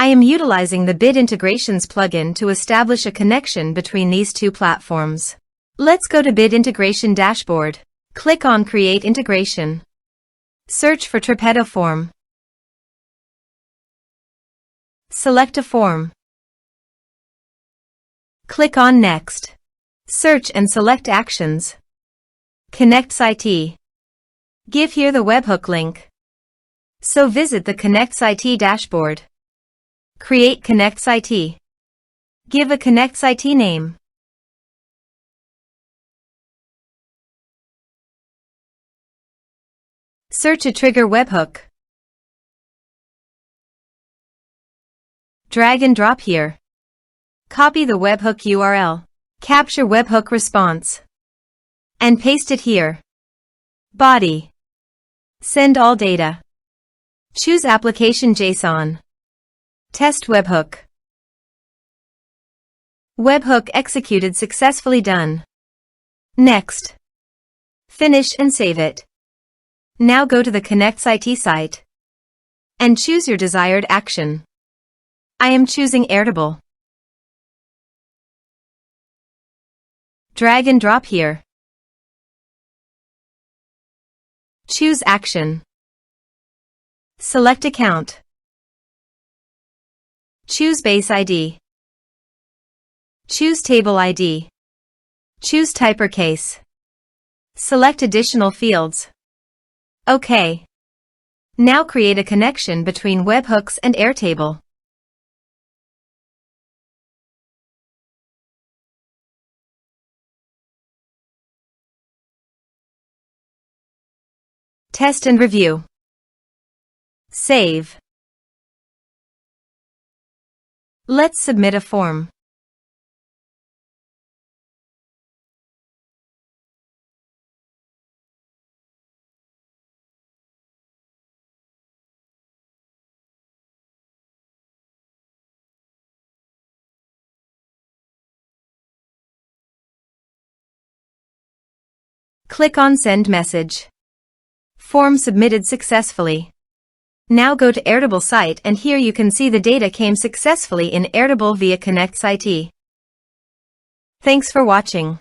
I am utilizing the Bit Integrations plugin to establish a connection between these two platforms. Let's go to Bit Integration Dashboard. Click on Create Integration. Search for Tripetto Form. Select a form. Click on Next. Search and select Actions. KonnectzIT. Give here the webhook link. So visit the KonnectzIT dashboard. Create KonnectzIT. Give a KonnectzIT name. Search a trigger webhook. Drag and drop here. Copy the webhook URL. Capture webhook response. And paste it here. Body. Send all data. Choose application JSON. Test webhook. Webhook executed successfully done. Next. Finish and save it. Now go to the KonnectzIT site. And choose your desired action. I am choosing Airtable. Drag and drop here. Choose Action. Select Account. Choose Base ID. Choose Table ID. Choose Type or Case. Select additional fields. OK. Now create a connection between webhooks and Airtable. Test and review. Save. Let's submit a form. Click on Send Message. Form submitted successfully. Now go to Airtable site and here you can see the data came successfully in Airtable via KonnectzIT. Thanks for watching.